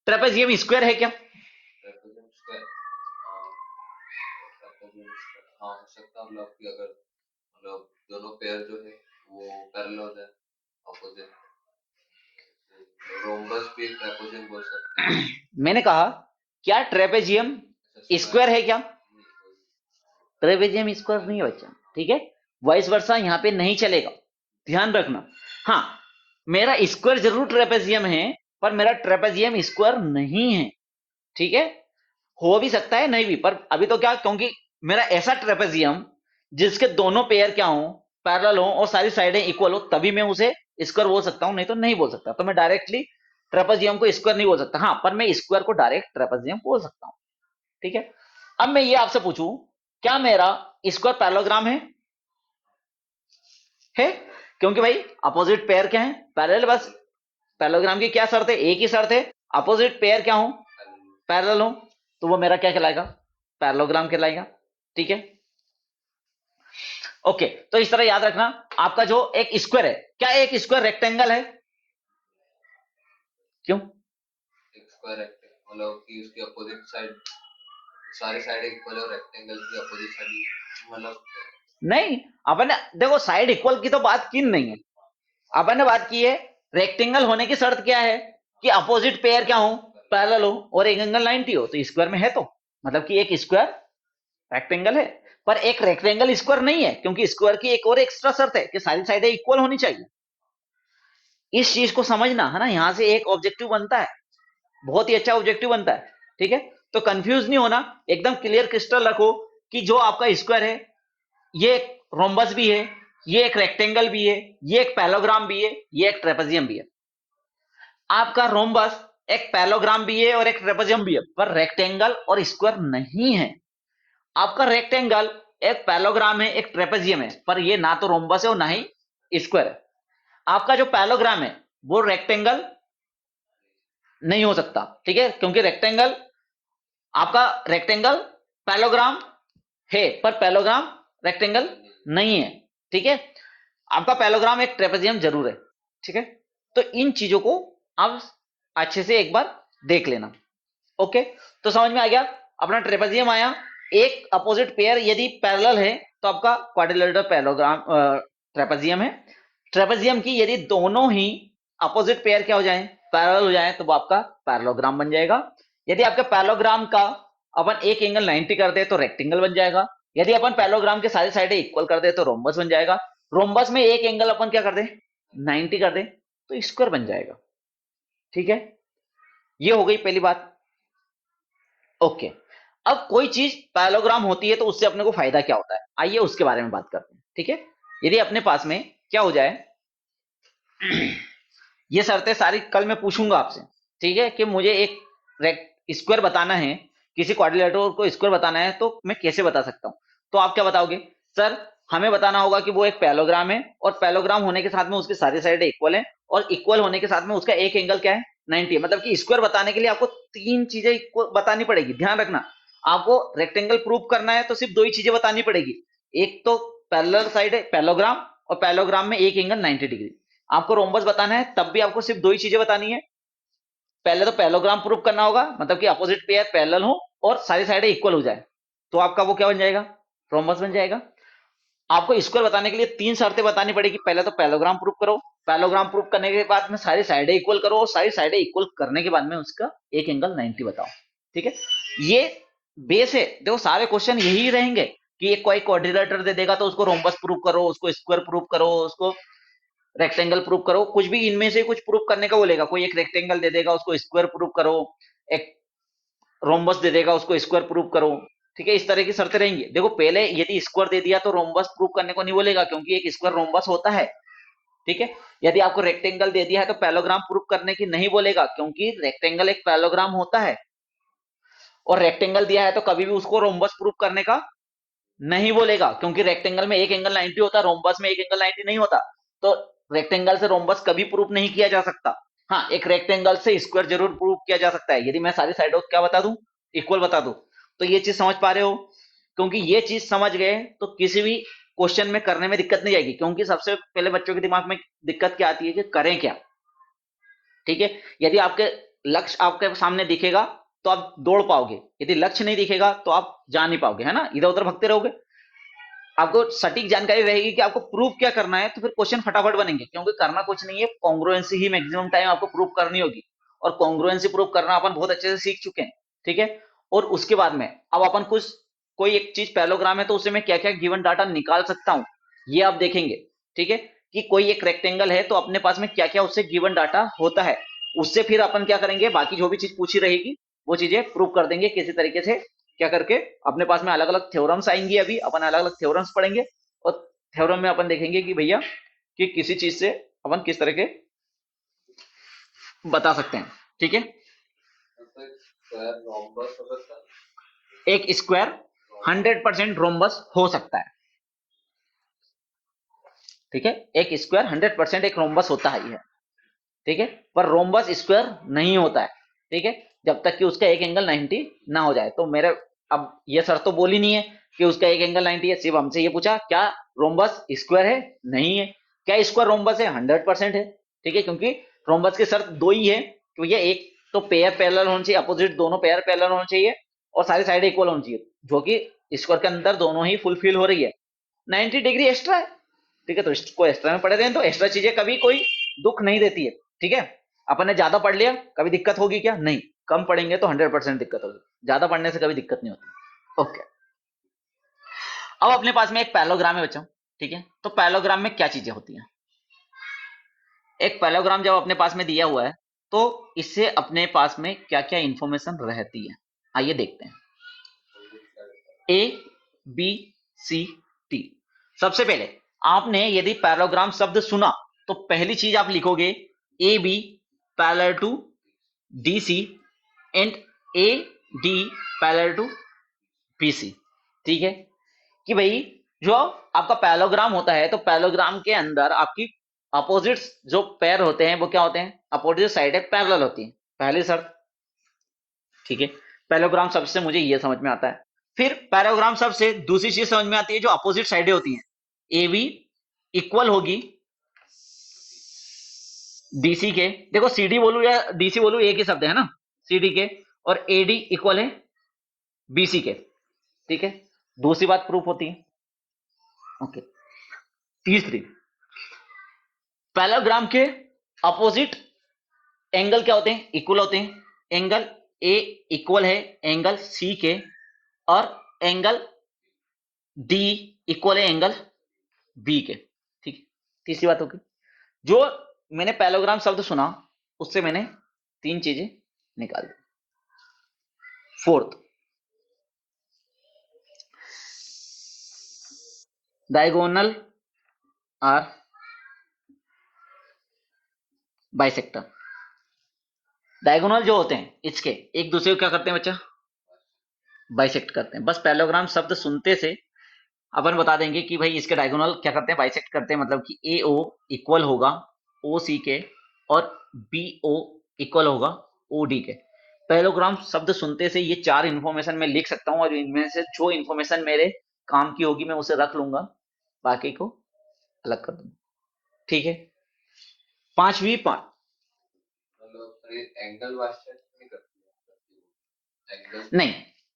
ट्रेपेजियम स्क्वायर है क्या, ट्रेपेजियम स्क्वायर, ट्रेपेजियम स्क्वायर हाँ हो सकता है, मतलब कि अगर मतलब दोनों पेयर जो है वो पैरेलल हो जाए अपोजिट, रोम्बस भी ट्रेपेजियम बोल सकते हैं। मैंने कहा क्या ट्रेपेजियम स्क्वायर है क्या, ट्रेपेजियम स्क्वायर नहीं है बच्चा, ठीक है। वाइस वर्सा यहाँ पे नहीं चलेगा, ध्यान रखना। हाँ मेरा स्क्वायर जरूर ट्रेपेजियम है, पर मेरा ट्रेपेजियम स्क्वायर नहीं है, ठीक है। हो भी सकता है नहीं भी, पर अभी तो क्या, क्योंकि मेरा ऐसा ट्रेपेजियम जिसके दोनों पेयर क्या हो, पैरेलल हो, और सारी साइडें इक्वल हो, तभी मैं उसे स्क्वायर बोल सकता हूं, नहीं तो नहीं बोल सकता। तो मैं डायरेक्टली ट्रेपेजियम को स्क्वायर नहीं बोल सकता। हाँ, पर मैं स्क्वायर को डायरेक्ट ट्रेपेजियम बोल सकता हूं। ठीक है, अब मैं ये आपसे पूछूं, क्या मेरा स्क्वायर पैरेललोग्राम है? क्योंकि भाई अपोजिट पेयर क्या है? पैरेलल। बस पैरेललोग्राम की क्या शर्त है? एक ही शर्त है, अपोजिट पेयर क्या हो? पैरेलल हो। तो वो मेरा क्या कहलाएगा? पैरेललोग्राम कहलाएगा। ठीक है, ओके। तो इस तरह याद रखना, आपका जो एक स्क्वायर है, क्या एक स्क्वायर रेक्टेंगल है? क्यों? एक स्क्वायर रेक्टेंगल मतलब कि उसकी अपोजिट साइड, सारी साइड इक्वल है, रेक्टेंगल की अपोजिट साइड मतलब नहीं, अपन ने देखो साइड इक्वल की तो बात की नहीं है, अपन ने बात की है रेक्टेंगल होने की शर्त क्या है? कि अपोजिट पेयर क्या हो? पैरेलल हो और एक एंगल 90 हो। तो स्क्वायर में है, तो मतलब कि एक स्क्वायर रेक्टेंगल है। पर एक रेक्टेंगल स्क्वायर नहीं है, क्योंकि स्क्वायर की एक और एक्स्ट्रा शर्त है कि सारी साइडें इक्वल होनी चाहिए। इस चीज को समझना है ना, यहां से एक ऑब्जेक्टिव बनता है, बहुत ही अच्छा ऑब्जेक्टिव बनता है। ठीक है, तो कंफ्यूज नहीं होना, एकदम क्लियर क्रिस्टल रखो कि जो आपका स्क्वायर है, ये एक रोम्बस भी है, ये एक रेक्टेंगल भी है, ये एक पैलोग्राम भी है, ये एक ट्रेपेजियम भी है। आपका रोम्बस एक पैलोग्राम भी है और एक ट्रेपेजियम भी है, पर रेक्टेंगल और स्क्वायर नहीं है। आपका रेक्टेंगल एक पैलोग्राम है, एक ट्रेपेजियम है, पर ये ना तो रोम्बस है और ना ही स्क्वायर है। आपका जो पैलोग्राम है वो रेक्टेंगल नहीं हो सकता। ठीक है, क्योंकि रेक्टेंगल, आपका रेक्टेंगल पैलोग्राम है, पर पैलोग्राम रेक्टेंगल नहीं है। ठीक है, आपका पैलोग्राम एक ट्रेपेजियम जरूर है। ठीक है, तो इन चीजों को आप अच्छे से एक बार देख लेना। ओके, तो समझ में आ गया, अपना ट्रेपेजियम आया। एक अपोजिट पेयर यदि पैरेलल है तो आपका क्वाड्रिलेटरल पैरेललोग्राम ट्रेपेजियम है। ट्रेपेजियम की यदि दोनों ही अपोजिट पेयर क्या हो जाए? पैरेलल हो जाए, तो वो आपका पैरेललोग्राम बन जाएगा। यदि आपके पैरेललोग्राम का अपन एक एंगल 90 कर दे तो रेक्टेंगल बन जाएगा। यदि अपन पैरेललोग्राम के सारी साइडें इक्वल कर दे तो रोम्बस बन जाएगा। रोम्बस में एक एंगल अपन क्या कर दे? 90 कर दे तो स्क्वायर बन जाएगा। ठीक है, ये हो गई पहली बात। ओके, अब कोई चीज पैरेललोग्राम होती है तो उससे अपने को फायदा क्या होता है, आइए उसके बारे में बात करते हैं। ठीक है, यदि अपने पास में क्या हो जाए, ये शर्तें सारी कल मैं पूछूंगा आपसे। ठीक है, कि मुझे एक स्क्वायर बताना है, किसी क्वाड्रिलेटरल को स्क्वायर बताना है, तो मैं कैसे बता सकता हूं? तो आप क्या बताओगे? सर, हमें बताना होगा कि वो एक पैरेललोग्राम है, और पैरेललोग्राम होने के साथ में उसकी सारी साइडें इक्वल है, और इक्वल होने के साथ में उसका एक एंगल क्या है? 90 है। मतलब कि स्क्वायर बताने के लिए आपको तीन चीजें बतानी पड़ेगी। ध्यान रखना, आपको रेक्टेंगल प्रूव करना है तो सिर्फ दो ही चीजें बतानी पड़ेगी। एक तो पैरेलल साइड है पैरेललोग्राम, और पैरेललोग्राम में एक एंगल 90 डिग्री। आपको रोम्बस बताना है तब भी आपको सिर्फ दो ही चीजें बतानी है। पहले तो पैरेललोग्राम प्रूव करना होगा, मतलब कि अपोजिट पेयर पैरेलल हो और सारी साइडें इक्वल हो जाए, तो आपका वो क्या बन जाएगा? रोम्बस बन जाएगा। आपको स्क्वायर बताने के लिए तीन शर्तें बतानी पड़ेगी। पहले तो पैरेललोग्राम प्रूव करो, पैरेललोग्राम प्रूव करने के बाद में सारी साइडें इक्वल करो, और सारी साइडें इक्वल करने के बाद में उसका एक एंगल 90 बताओ। ठीक है, ये बेस है। देखो सारे क्वेश्चन यही रहेंगे कि एक कोई क्वाड्रिलेटर दे देगा तो उसको रोम्बस प्रूव करो, उसको स्क्वायर प्रूव करो, उसको रेक्टेंगल प्रूव करो, कुछ भी इनमें से कुछ प्रूव करने का बोलेगा। कोई एक रेक्टेंगल दे देगा, उसको स्क्वायर प्रूव करो, एक रोम्बस दे देगा, उसको स्क्वायर प्रूव करो। ठीक है, इस तरह की शर्तें रहेंगी। देखो पहले यदि स्क्वायर दे दिया तो रोम्बस प्रूव करने को नहीं बोलेगा, क्योंकि एक स्क्वायर रोम्बस होता है। ठीक है, यदि आपको रेक्टेंगल दे दिया है तो पैरेललोग्राम प्रूव करने की नहीं बोलेगा, क्योंकि रेक्टेंगल एक पैरेललोग्राम होता है। और रेक्टेंगल दिया है तो कभी भी उसको रोम्बस प्रूव करने का नहीं बोलेगा, क्योंकि रेक्टेंगल में एक एंगल 90 होता है, रोम्बस में एक एंगल 90 नहीं होता। तो रेक्टेंगल से रोम्बस कभी प्रूफ नहीं किया जा सकता। हाँ, एक रेक्टेंगल से स्क्वायर जरूर प्रूफ किया जा सकता है, यदि मैं सारी साइडों को क्या बता दूं? इक्वल बता दूं। तो ये चीज समझ पा रहे हो? क्योंकि ये चीज समझ गए तो किसी भी क्वेश्चन में करने में दिक्कत नहीं आएगी। क्योंकि सबसे पहले बच्चों के दिमाग में दिक्कत क्या आती है कि करें क्या। ठीक है, यदि आपके लक्ष्य आपके सामने दिखेगा तो आप दौड़ पाओगे, यदि लक्ष्य नहीं दिखेगा तो आप जा नहीं पाओगे, है ना, इधर उधर भगते रहोगे। आपको सटीक जानकारी रहेगी कि आपको प्रूफ क्या करना है, तो फिर क्वेश्चन फटाफट बनेंगे। क्योंकि करना कुछ नहीं है, कॉन्ग्रुएंसी ही मैक्सिमम टाइम आपको प्रूफ करनी होगी, और कॉन्ग्रुएंसी प्रूफ करना अपन बहुत अच्छे से सीख चुके हैं। ठीक है, और उसके बाद में अब अपन कुछ कोई एक चीज पैरेललोग्राम है तो उसे मैं क्या क्या गिवन डाटा निकाल सकता हूं, ये आप देखेंगे। ठीक है, कि कोई एक रेक्टेंगल है तो अपने पास में क्या क्या उससे गिवन डाटा होता है, उससे फिर अपन क्या करेंगे, बाकी जो भी चीज पूछी रहेगी वो चीजें प्रूव कर देंगे किसी तरीके से, क्या करके अपने पास में अलग अलग थ्योरम्स आएंगी। अभी अपन अलग अलग थ्योरम्स पढ़ेंगे, और थ्योरम में अपन देखेंगे कि भैया कि किसी चीज से अपन किस तरह के बता सकते हैं, ठीक है। तो एक स्क्वायर रोम्बस हो सकता है। एक स्क्वायर 100% रोम्बस हो सकता है, ठीक है। एक स्क्वायर 100% एक रोम्बस होता ही है, ठीक है। पर रोम्बस स्क्वायर नहीं होता है, ठीक है, जब तक कि उसका एक एंगल 90 ना हो जाए। तो मेरे अब ये सर तो बोली नहीं है कि उसका एक एंगल 90 है, सिर्फ हमसे ये पूछा क्या रोम्बस स्क्वायर है, नहीं है। क्या स्क्वायर रोम्बस है? 100% है, ठीक है, क्योंकि रोम्बस की शर्त दो ही है कि भैया एक तो पेयर पैरेलल होना चाहिए, अपोजिट दोनों पेयर पैरेलल होना चाहिए, और सारी साइड इक्वल होनी चाहिए, जो कि स्क्वायर के अंदर दोनों ही फुलफिल हो रही है। 90 डिग्री एक्स्ट्रा है, ठीक है, तो इसको एक्स्ट्रा में पढ़े रहे तो एक्स्ट्रा चीजें कभी कोई दुख नहीं देती है, ठीक है। अपन ने ज्यादा पढ़ लिया, कभी दिक्कत होगी क्या? नहीं। कम पढ़ेंगे तो 100% दिक्कत होगी, ज्यादा पढ़ने से कभी दिक्कत नहीं होती। ओके, अब अपने पास में एक पैलोग्राम है बच्चों, ठीक है। तो पैलोग्राम में क्या चीजें होती हैं? एक पैलोग्राम जब अपने पास में दिया हुआ है तो इससे अपने पास में क्या क्या इंफॉर्मेशन रहती है, आइए देखते हैं। A, B, C, T. सबसे पहले आपने यदि पैराग्राम शब्द सुना तो पहली चीज आप लिखोगे A B parallel to D C and A D parallel to B C, ठीक है। कि भाई जो आपका पैरेललोग्राम होता है तो पैरेललोग्राम के अंदर आपकी अपोजिट्स जो पेयर होते हैं वो क्या होते हैं? अपोजिट साइड है पैरेलल होती है, पहली शर्त, ठीक है। पैरेललोग्राम शब्द से मुझे ये समझ में आता है। फिर पैराग्राम शब्द से दूसरी चीज समझ में आती है जो अपोजिट साइडें होती हैं, ए बी इक्वल होगी डीसी के, देखो सीडी बोलू या डीसी बोलू एक ही शब्द है ना, सीडी के, और एडी इक्वल है बीसी के, ठीक है। दूसरी बात प्रूफ होती है, ओके। तीसरी, पैराग्राम के अपोजिट एंगल क्या होते हैं? इक्वल होते हैं। एंगल ए इक्वल है एंगल सी के, और एंगल डी इक्वल है एंगल बी के, ठीक है। तीसरी बात होगी, जो मैंने पैलोग्राम शब्द सुना उससे मैंने तीन चीजें निकाल दी। Fourth, diagonal are bisector. Diagonal जो होते हैं इसके एक दूसरे को क्या करते हैं बच्चा? बाइसेक्ट करते हैं। बस पैलोग्राम शब्द सुनते से अपन बता देंगे कि भाई इसके डायगोनल क्या करते हैं? बाइसेक्ट करते हैं, मतलब कि ए ओ इक्वल होगा ओ सी के, और बी ओ इक्वल होगा ओ डी के। पैलोग्राम शब्द सुनते से ये चार इंफॉर्मेशन मैं लिख सकता हूं, और इनमें से जो इंफॉर्मेशन मेरे काम की होगी मैं उसे रख लूंगा, बाकी को अलग कर दूंगा, ठीक है। पांचवी पांच, मतलब एंगल वास्ते नहीं करती एंगल। नहीं,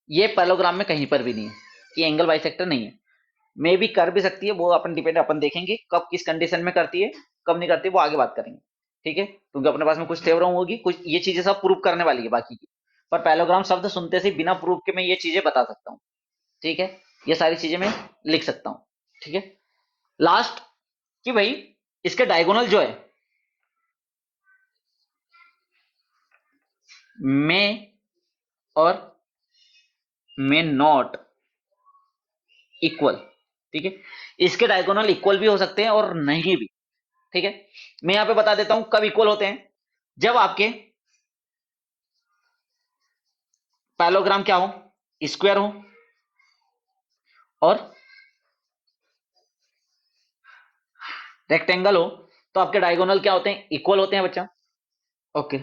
ये पैलोग्राम में कहीं पर भी नहीं है कि एंगल बाइसेक्टर नहीं है। मे भी कर भी सकती है, वो अपन डिपेंड, अपन देखेंगे कब किस कंडीशन में करती है कब नहीं करती, वो आगे बात करेंगे, ठीक है, क्योंकि अपने पास में कुछ थ्योरम होगी, कुछ ये चीजें सब प्रूव करने वाली है बाकी की। पर पैलोग्राम शब्द सुनते से बिना प्रूफ के मैं ये चीजें बता सकता हूँ, ठीक है। ये सारी चीजें मैं लिख सकता हूँ, ठीक है। लास्ट, कि भाई इसके डायगोनल जो है में और में नॉट इक्वल, ठीक है। इसके डायगोनल इक्वल भी हो सकते हैं और नहीं भी, ठीक है। मैं यहां पे बता देता हूं कब इक्वल होते हैं, जब आपके पैलोग्राम क्या हो? स्क्वायर हो, और रेक्टेंगल हो, तो आपके डायगोनल क्या होते हैं? इक्वल होते हैं बच्चा, ओके।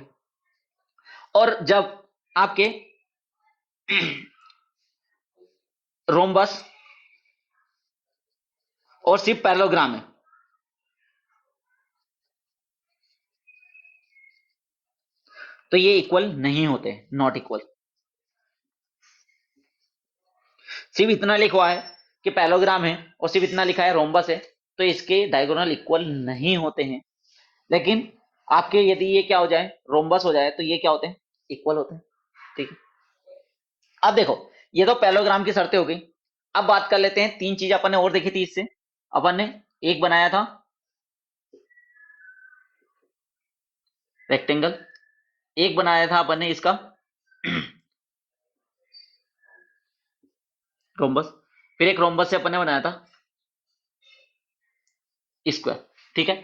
और जब आपके रोम्बस और सिर्फ पैरेललोग्राम है, तो ये इक्वल नहीं होते, नॉट इक्वल। सिर्फ इतना लिखा है कि पैरेललोग्राम है और सिर्फ इतना लिखा है रोम्बस है, तो इसके डायगोनल इक्वल नहीं होते हैं। लेकिन आपके यदि ये क्या हो जाए, रोम्बस हो जाए, तो ये क्या होते हैं? इक्वल होते हैं, ठीक है। अब देखो, ये तो पैरेललोग्राम की शर्तें हो गई। अब बात कर लेते हैं, तीन चीज अपन ने और देखी थी इससे। अपन ने एक बनाया था रेक्टेंगल, एक बनाया था अपन ने इसका रोम्बस, फिर एक रोम्बस से अपन ने बनाया था स्क्वायर, ठीक है।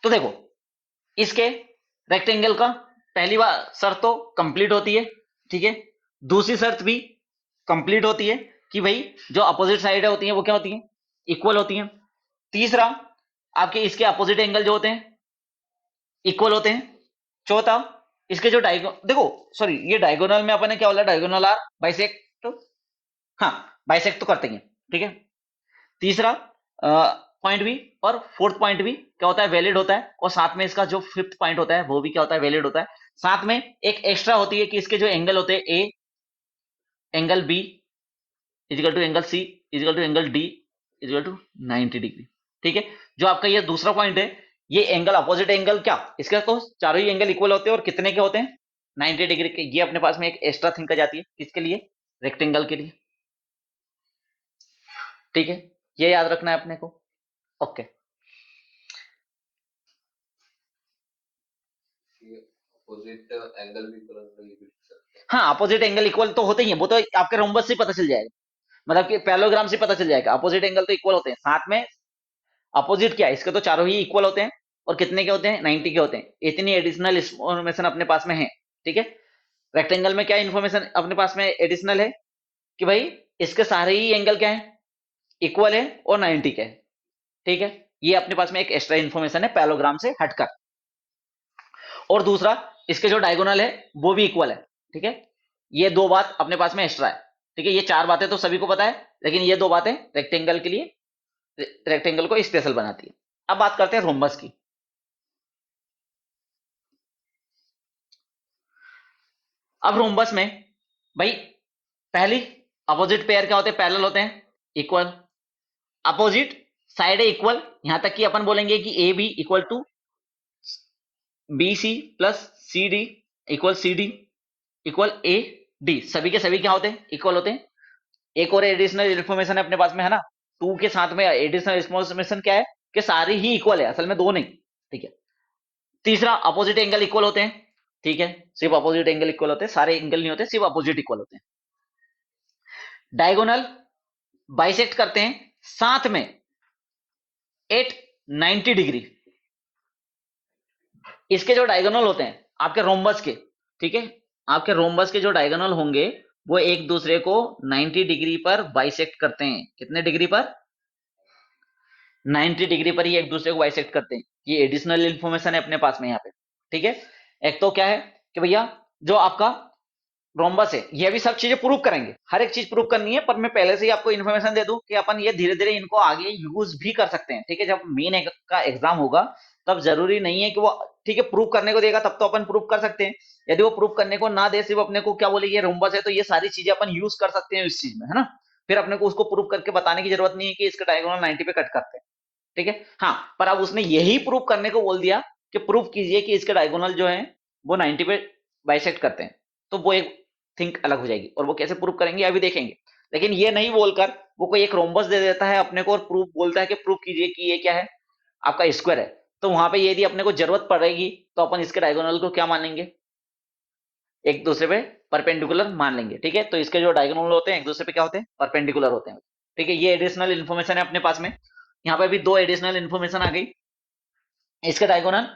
तो देखो, इसके रेक्टेंगल का पहली बार शर्त तो कंप्लीट होती है, ठीक है। दूसरी शर्त भी कंप्लीट होती है कि भाई जो अपोजिट साइड होती है वो क्या होती है, इक्वल होती है। तीसरा, आपके इसके अपोजिट एंगल जो होते हैं इक्वल होते हैं। चौथा, इसके जो डायगो देखो सॉरी ये डायगोनल में अपन ने क्या बोला, डायगोनल आर बाइसेक्ट, हाँ बाइसेक्ट तो करते हैं, ठीक है। तीसरा पॉइंट भी और फोर्थ पॉइंट भी क्या होता है, वैलिड होता है। और साथ में इसका जो फिफ्थ पॉइंट होता है वो भी क्या होता है, वैलिड होता है। साथ में एक एक्स्ट्रा होती है कि इसके जो एंगल होते हैं A, angle B equal to angle C equal to angle D equal to 90 degree, ठीक है। जो आपका ये दूसरा पॉइंट है, ये एंगल अपोजिट एंगल क्या, इसका तो चारों ही एंगल इक्वल होते हैं और कितने के होते हैं, 90 डिग्री के। ये अपने पास में एक एक्स्ट्रा थिंग आ जाती है, किसके लिए, रेक्टेंगल के लिए, ठीक है। ये याद रखना है अपने को, ओके। अपोजिट एंगल भी तुरंत ये भी लिख सकते हैं। हाँ अपोजिट एंगल इक्वल तो होते ही है, वो तो आपके रोम्बस से पता चल जाएगा, मतलब कि पैरेललोग्राम से पता चल जाएगा। अपोजिट एंगल तो इक्वल होते हैं, साथ में अपोजिट क्या है, इसके तो चारों ही इक्वल होते हैं और कितने के होते हैं, 90 के होते हैं। इतनी एडिशनल इंफॉर्मेशन अपने पास में है, ठीक है। रेक्टेंगल में क्या इंफॉर्मेशन अपने पास में एडिशनल है कि भाई इसके सारे ही एंगल क्या है, इक्वल है और 90 के है, ठीक है। ये अपने पास में एक एक्स्ट्रा इंफॉर्मेशन है पैरेललोग्राम से हटकर। और दूसरा, इसके जो डायगोनल है वो भी इक्वल है, ठीक है। ये दो बात अपने पास में एक्स्ट्रा है, ठीक है। ये चार बातें तो सभी को पता है, लेकिन ये दो बातें रेक्टेंगल के लिए, रेक्टेंगल को स्पेशल बनाती है। अब बात करते हैं रोम्बस की। अब रोम्बस में भाई पहली अपोजिट पेयर क्या होते हैं, पैरेलल होते हैं, इक्वल। अपोजिट साइड है इक्वल, यहां तक कि अपन बोलेंगे कि A B equal to B C plus C D equal C D equal A D, सभी के सभी क्या होते हैं, इक्वल होते हैं। एक और एडिशनल इन्फॉर्मेशन है अपने पास में, है ना, टू के साथ में एडिशनल इन्फॉर्मेशन क्या है कि सारी ही इक्वल है, असल में दो नहीं, ठीक है। तीसरा, अपोजिट एंगल इक्वल होते हैं, ठीक है। सिर्फ अपोजिट एंगल इक्वल होते हैं, सारे एंगल नहीं होते, सिर्फ अपोजिट इक्वल होते हैं। डायगोनल बाइसेक्ट करते हैं साथ में एट 90 डिग्री। इसके जो डायगोनल होते हैं आपके रोम्बस के, ठीक है, आपके रोम्बस के जो डायगोनल होंगे वो एक दूसरे को 90 डिग्री पर बाइसेक्ट करते हैं। कितने डिग्री पर, 90 डिग्री पर ही एक दूसरे को बाइसेक्ट करते हैं। ये एडिशनल इंफॉर्मेशन है अपने पास में यहाँ पे, ठीक है। एक तो क्या है कि भैया जो आपका रोम्बस है, ये भी सब चीजें प्रूव करेंगे, हर एक चीज प्रूव करनी है, पर मैं पहले से ही आपको इन्फॉर्मेशन दे दूं कि अपन ये धीरे धीरे इनको आगे यूज भी कर सकते हैं, ठीक है। जब मेन का एग्जाम होगा तब जरूरी नहीं है कि वो, ठीक है, प्रूव करने को देगा तब तो अपन प्रूव कर सकते हैं। यदि वो प्रूव करने को ना दे, सिर्फ अपने को क्या बोले ये रोम्बस है, तो ये सारी चीजें अपन यूज कर सकते हैं इस चीज में, है ना। फिर अपने को उसको प्रूव करके बताने की जरूरत नहीं है कि इसका डायगोनल 90 पे कट करते हैं, ठीक है। हाँ, पर अब उसने यही प्रूव करने को बोल दिया कि प्रूव कीजिए कि इसके डायगोनल जो है वो 90 पे बाइसेक्ट करते हैं, तो वो एक थिंक अलग हो जाएगी। और वो कैसे प्रूव करेंगे अभी देखेंगे। लेकिन ये नहीं बोलकर वो कोई एक रोम्बस दे देता है अपने को और प्रूफ बोलता है कि प्रूव कीजिए कि ये क्या है, आपका स्क्वायर है। तो वहां पे यदि अपने को जरूरत पड़ेगी तो अपन इसके डायगोनल को क्या मान लेंगे, एक दूसरे पे परपेंडिकुलर मान लेंगे, ठीक है। तो इसके जो डायगोनल होते हैं एक दूसरे पे क्या होते हैं, परपेंडिकुलर होते हैं, ठीक है। ये एडिशनल इन्फॉर्मेशन है अपने पास में। यहाँ पे भी दो एडिशनल इन्फॉर्मेशन आ गई। इसके डायगोनल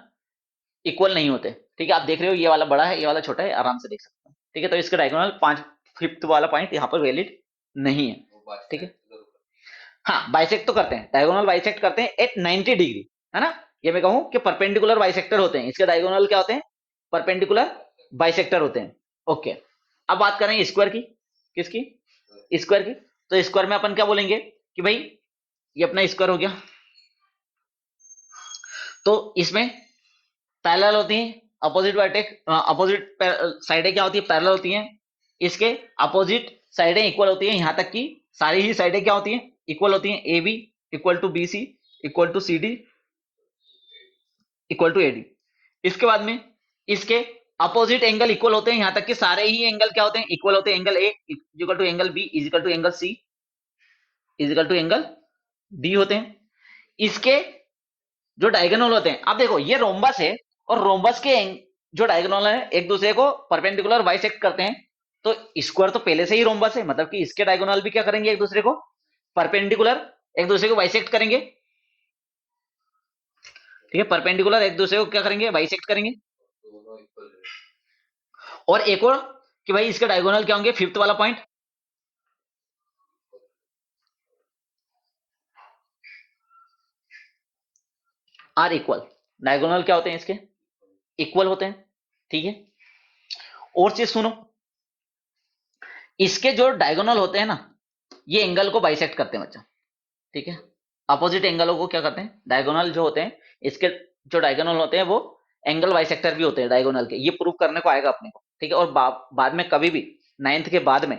इक्वल नहीं होते, ठीक है। आप देख रहे हो ये वाला बड़ा है, ये वाला छोटा है, आराम से देख सकते हो, ठीक है। तो इसके डायगोनल पांच, फिफ्थ वाला पॉइंट यहाँ पर वैलिड नहीं है, वो बात ठीक है है। हाँ बाइसेक्ट तो करते हैं, डायगोनल बाइसेक्ट करते हैं एट 90 डिग्री, है ना। ये मैं कहूं कि परपेंडिकुलर बाइसेक्टर होते हैं, इसके डायगोनल क्या होते हैं, परपेंडिकुलर बाइसेक्टर होते हैं, ओके। अब बात करें स्क्वायर की, किसकी, स्क्वायर की। तो स्क्वायर में अपन क्या बोलेंगे कि भाई ये अपना स्क्वायर हो गया, तो इसमें पैरेलल होती हैं, अपोजिट वर्टेक्स, अपोजिट साइडें क्या होती है, पैरेलल होती हैं। इसके अपोजिट साइडें इक्वल होती हैं, यहां तक कि सारी ही साइडें क्या होती हैं, इक्वल होती हैं। A B equal to B C equal to C D equal to A D. इसके बाद में इसके अपोजिट एंगल इक्वल होते हैं, यहां तक कि सारे ही एंगल क्या होते हैं, इक्वल होते हैं। Angle A equal to angle B is equal to angle C is equal to angle D होते हैं। इसके जो डायगोनल होते हैं, आप देखो ये रोम्बस है और रोम्बस के जो डायगोनल है एक दूसरे को परपेंडिकुलर बाइसेक्ट करते हैं। तो स्क्वायर तो पहले से ही रोम्बस है, मतलब कि इसके डायगोनल भी क्या करेंगे, एक दूसरे को परपेंडिकुलर एक दूसरे को बाइसेक्ट करेंगे, ठीक है। परपेंडिकुलर एक दूसरे को क्या करेंगे, बाइसेक्ट करेंगे, दोनों इक्वल है। और एक और कि भाई इसके डायगोनल क्या होंगे, फिफ्थ वाला पॉइंट, आर इक्वल, डायगोनल क्या होते हैं इसके, इक्वल होते हैं, ठीक है। और चीज सुनो, इसके जो डायगोनल होते हैं ना, ये एंगल को बाइसेक्ट करते हैं बच्चा, ठीक है। अपोजिट एंगलों को क्या करते हैं, डायगोनल जो होते हैं, इसके जो डायगोनल होते हैं वो एंगल बाइसेक्टर भी होते हैं डायगोनल के, ये प्रूव करने को आएगा अपने को, ठीक है। और बाद में कभी भी, नाइन्थ के बाद में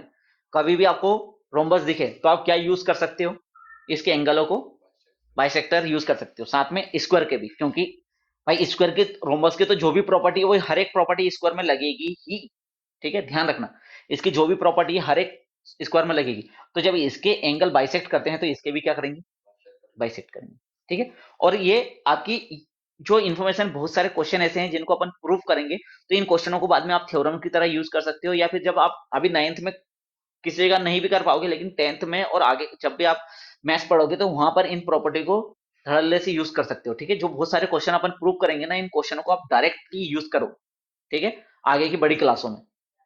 कभी भी आपको रोम्बस दिखे तो आप क्या यूज कर सकते हो, इसके एंगलों को बाइसेक्टर यूज कर सकते हो, साथ में स्क्वायर के भी, क्योंकि भाई स्क्वायर के रोम्बस की तो जो भी प्रॉपर्टी है वो हर एक प्रॉपर्टी स्क्वायर में लगेगी ही, ठीक है, ध्यान रखना। इसकी जो भी प्रॉपर्टी है हर एक स्क्वायर में लगेगी, तो जब इसके एंगल बाइसेक्ट करते हैं तो इसके भी क्या करेंगे, बाइसेक्ट करेंगे, ठीक है। और ये आपकी जो इन्फॉर्मेशन, बहुत सारे क्वेश्चन ऐसे हैं जिनको अपन प्रूव करेंगे, तो इन क्वेश्चनों को बाद में आप थ्योरम की तरह यूज कर सकते हो, या फिर जब आप अभी नाइन्थ में किसी जगह नहीं भी कर पाओगे, लेकिन टेंथ में और आगे जब भी आप मैथ्स पढ़ोगे तो वहां पर इन प्रॉपर्टी को धड़ल्ले से यूज कर सकते हो, ठीक है। जो बहुत सारे क्वेश्चन अपन प्रूव करेंगे ना, इन क्वेश्चनों को आप डायरेक्टली यूज करो, ठीक है, आगे की बड़ी क्लासों में,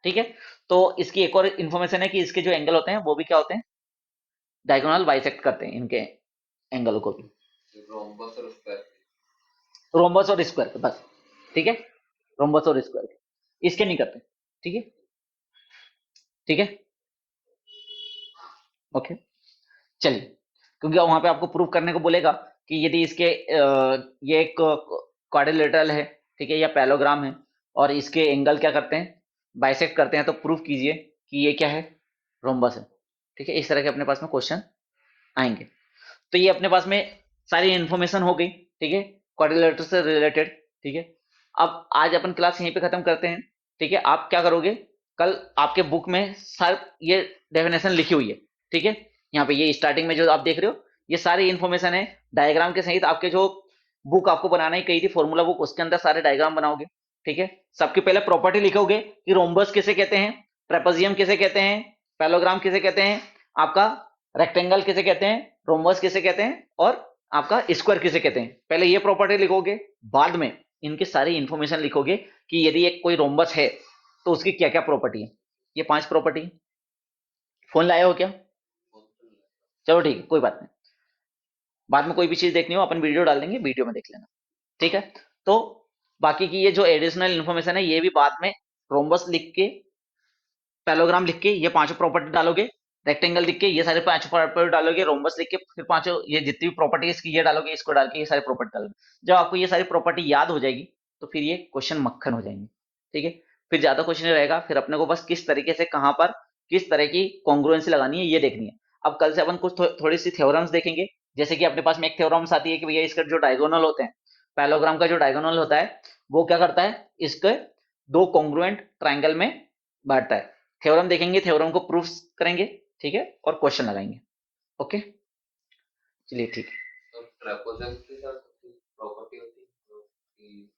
ठीक है। तो इसकी एक और इन्फॉर्मेशन है कि इसके जो एंगल होते हैं वो भी क्या होते हैं, डायगोनल बाइसेक्ट करते हैं इनके एंगल को भी, रोम्बस और स्क्वायर। रोम्बस और स्क्वायर के बस, ठीक है, रोम्बस और स्क्वायर के, इसके नहीं करते, ठीक है, ठीक है, ओके। चलिए, क्योंकि वहां पे आपको प्रूव करने को बोलेगा कि यदि इसके ये एक क्वाड्रिलेटरल है, ठीक है, या पैलोग्राम है, और इसके एंगल क्या करते हैं, बाइसेक्ट करते हैं, तो प्रूव कीजिए कि ये क्या है, रोम्बस है, ठीक है। इस तरह के अपने पास में क्वेश्चन आएंगे। तो ये अपने पास में सारी इंफॉर्मेशन हो गई, ठीक है, क्वाड्रिलेटरल से रिलेटेड, ठीक है। अब आज अपन क्लास यहीं पे खत्म करते हैं, ठीक है। आप क्या करोगे, कल आपके बुक में सर ये डेफिनेशन लिखी हुई है, ठीक है। यहाँ पे ये स्टार्टिंग में जो आप देख रहे हो ये सारी इंफॉर्मेशन है, डायग्राम के सहित। आपके जो बुक आपको बनाने की कही थी फॉर्मूला बुक, उसके अंदर सारे डायग्राम बनाओगे, ठीक है। सबके पहले प्रॉपर्टी लिखोगे कि रोम्बस किसे कहते हैं, ट्रेपेजियम किसे कहते हैं, पैलोग्राम किसे कहते हैं, आपका रेक्टेंगल किसे कहते हैं, रोम्बस किसे कहते हैं, और आपका स्क्वायर किसे कहते हैं। पहले ये प्रॉपर्टी लिखोगे, बाद में इनकी सारी इंफॉर्मेशन लिखोगे कि यदि एक कोई रोम्बस है तो उसकी क्या क्या प्रॉपर्टी है। ये 5 प्रॉपर्टी। फोन लाए हो क्या, चलो ठीक है, कोई बात नहीं, बाद में कोई भी चीज देखनी हो अपन वीडियो डाल देंगे, वीडियो में देख लेना, ठीक है। तो बाकी की ये जो एडिशनल इन्फॉर्मेशन है ये भी बाद में, रोम्बस लिख के, पैलोग्राम लिख के ये पांचों प्रॉपर्टी डालोगे, रेक्टेंगल लिख के ये सारे पांचों प्रॉपर्टी डालोगे, रोम्बस लिख के फिर पांचों ये जितनी भी प्रॉपर्टी इसकी ये डालोगे, इसको डाल के ये सारी प्रॉपर्टी डालोगे। जब आपको ये सारी प्रॉपर्टी याद हो जाएगी तो फिर ये क्वेश्चन मक्खन हो जाएंगे, ठीक है। फिर ज्यादा क्वेश्चन रहेगा, फिर अपने को बस किस तरीके से कहां पर किस तरह की कॉन्ग्रुएंसी लगानी है ये देखनी है। अब कल से अपन कुछ थोड़ी सी थ्योरम्स देखेंगे, जैसे कि अपने पास में एक थ्योरम्स आती है कि भैया इसका जो डायगोनल होते हैं, पैलोग्राम का जो डायगोनल होता है वो क्या करता है, इसके दो कॉन्ग्रुएंट ट्राइंगल में बांटता है। थ्योरम देखेंगे, थ्योरम को प्रूफ करेंगे, ठीक है, और क्वेश्चन लगाएंगे, ओके। चलिए ठीक है। तो ट्रेपेजॉइड के साथ प्रॉपर्टी होती है कि